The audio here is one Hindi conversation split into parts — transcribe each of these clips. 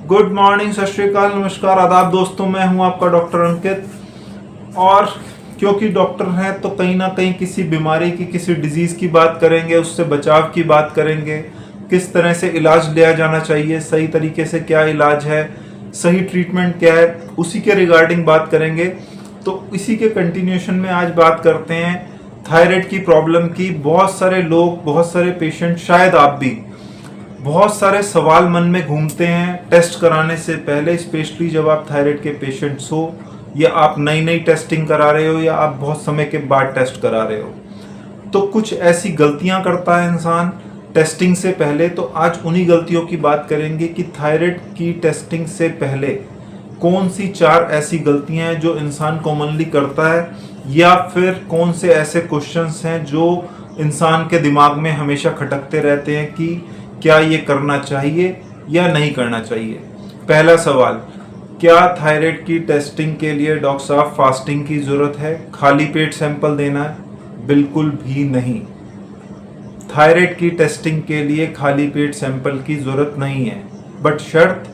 गुड मॉर्निंग, सत श्री अकाल, नमस्कार, आदाब दोस्तों। मैं हूं आपका डॉक्टर अंकित। और क्योंकि डॉक्टर हैं तो कहीं ना कहीं किसी बीमारी की, किसी डिजीज की बात करेंगे, उससे बचाव की बात करेंगे, किस तरह से इलाज लिया जाना चाहिए, सही तरीके से क्या इलाज है, सही ट्रीटमेंट क्या है, उसी के रिगार्डिंग बात करेंगे। तो इसी के कंटिन्यूशन में आज बात करते हैं थायराइड की प्रॉब्लम की। बहुत सारे लोग, बहुत सारे पेशेंट, शायद आप भी, बहुत सारे सवाल मन में घूमते हैं टेस्ट कराने से पहले, स्पेशली जब आप थायराइड के पेशेंट्स हो या आप नई नई टेस्टिंग करा रहे हो या आप बहुत समय के बाद टेस्ट करा रहे हो। तो कुछ ऐसी गलतियां करता है इंसान टेस्टिंग से पहले। तो आज उन्हीं गलतियों की बात करेंगे कि थायराइड की टेस्टिंग से पहले कौन सी 4 ऐसी गलतियां हैं जो इंसान कॉमनली करता है, या फिर कौन से ऐसे क्वेश्चंस हैं जो इंसान के दिमाग में हमेशा खटकते रहते हैं कि क्या ये करना चाहिए या नहीं करना चाहिए। पहला सवाल, क्या थायराइड की टेस्टिंग के लिए डॉक्टर साहब फास्टिंग की जरूरत है? खाली पेट सैंपल देना है? बिल्कुल भी नहीं। थायराइड की टेस्टिंग के लिए खाली पेट सैंपल की जरूरत नहीं है, बट शर्त,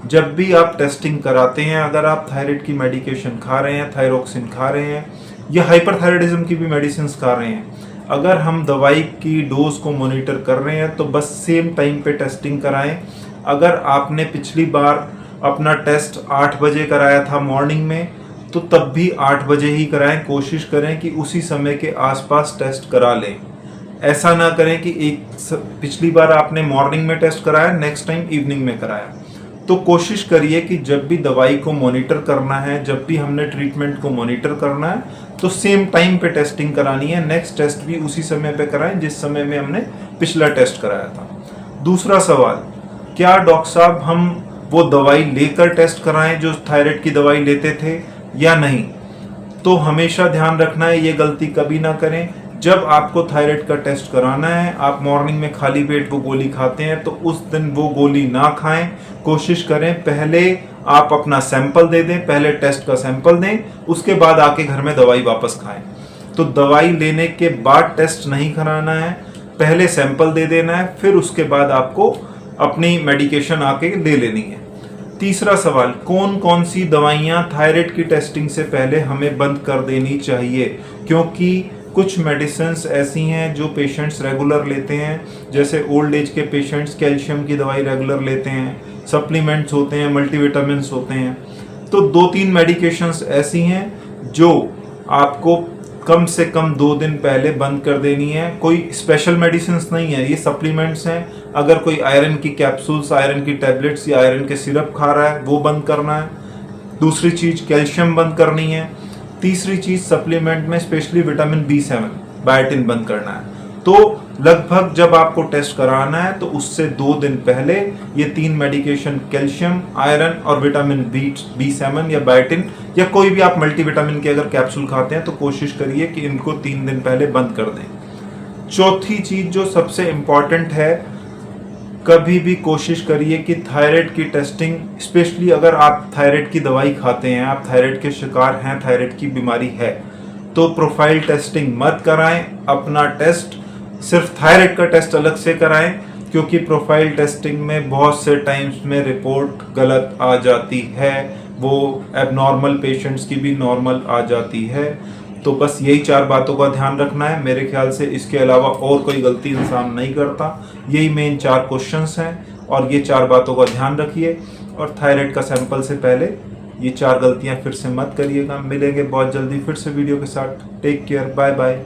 जब भी आप टेस्टिंग कराते हैं, अगर आप थायराइड की मेडिकेशन खा रहे हैं, थायरोक्सिन खा रहे हैं या हाइपरथायराइडिज्म की भी मेडिसिन खा रहे हैं, अगर हम दवाई की डोज को मॉनिटर कर रहे हैं तो बस सेम टाइम पे टेस्टिंग कराएं। अगर आपने पिछली बार अपना टेस्ट 8 बजे कराया था मॉर्निंग में, तो तब भी 8 बजे ही कराएं। कोशिश करें कि उसी समय के आसपास टेस्ट करा लें। ऐसा ना करें कि पिछली बार आपने मॉर्निंग में टेस्ट कराया, नेक्स्ट टाइम इवनिंग में कराया। तो कोशिश करिए कि जब भी दवाई को मॉनिटर करना है, जब भी हमने ट्रीटमेंट को मॉनिटर करना है, तो सेम टाइम पे टेस्टिंग करानी है। नेक्स्ट टेस्ट भी उसी समय पे कराएं जिस समय में हमने पिछला टेस्ट कराया था। दूसरा सवाल, क्या डॉक्टर साहब हम वो दवाई लेकर टेस्ट कराएं जो थायराइड की दवाई लेते थे या नहीं? तो हमेशा ध्यान रखना है, ये गलती कभी ना करें। जब आपको थायराइड का टेस्ट कराना है, आप मॉर्निंग में खाली पेट वो गोली खाते हैं, तो उस दिन वो गोली ना खाएं। कोशिश करें पहले आप अपना सैंपल दे दें, पहले टेस्ट का सैंपल दें, उसके बाद आके घर में दवाई वापस खाएं। तो दवाई लेने के बाद टेस्ट नहीं कराना है, पहले सैंपल दे देना है, फिर उसके बाद आपको अपनी मेडिकेशन आके ले लेनी है। तीसरा सवाल, कौन कौन सी दवाइयाँ थायराइड की टेस्टिंग से पहले हमें बंद कर देनी चाहिए? क्योंकि कुछ मेडिसिन्स ऐसी हैं जो पेशेंट्स रेगुलर लेते हैं, जैसे ओल्ड एज के पेशेंट्स कैल्शियम की दवाई रेगुलर लेते हैं, सप्लीमेंट्स होते हैं, मल्टीविटामिन्स होते हैं। तो 2-3 मेडिकेशंस ऐसी हैं जो आपको कम से कम 2 दिन पहले बंद कर देनी है। कोई स्पेशल मेडिसिन्स नहीं है, ये सप्लीमेंट्स हैं। अगर कोई आयरन की कैप्सूल्स, आयरन की टैबलेट्स या आयरन के सिरप खा रहा है, वो बंद करना है। दूसरी चीज, कैल्शियम बंद करनी है। तीसरी चीज, सप्लीमेंट में स्पेशली विटामिन B7, बायोटिन बंद करना है। तो लगभग जब आपको टेस्ट कराना है तो उससे 2 दिन पहले ये 3 मेडिकेशन, कैल्शियम, आयरन और विटामिन B7 या बायोटिन या कोई भी आप मल्टीविटामिन के अगर कैप्सूल खाते हैं, तो कोशिश करिए कि इनको 3 दिन पहले बंद कर दें। चौथी चीज जो सबसे इम्पॉर्टेंट है, कभी भी कोशिश करिए कि थायराइड की टेस्टिंग, स्पेशली अगर आप थायराइड की दवाई खाते हैं, आप थायराइड के शिकार हैं, थायराइड की बीमारी है, तो प्रोफाइल टेस्टिंग मत कराएं। अपना टेस्ट, सिर्फ थायराइड का टेस्ट अलग से कराएं, क्योंकि प्रोफाइल टेस्टिंग में बहुत से टाइम्स में रिपोर्ट गलत आ जाती है, वो एबनॉर्मल पेशेंट्स की भी नॉर्मल आ जाती है। तो बस यही 4 बातों का ध्यान रखना है। मेरे ख्याल से इसके अलावा और कोई गलती इंसान नहीं करता। यही मेन 4 क्वेश्चंस हैं और ये 4 बातों का ध्यान रखिए। और थायराइड का सैंपल से पहले ये 4 गलतियां फिर से मत करिएगा। मिलेंगे बहुत जल्दी फिर से वीडियो के साथ। Take care, bye bye.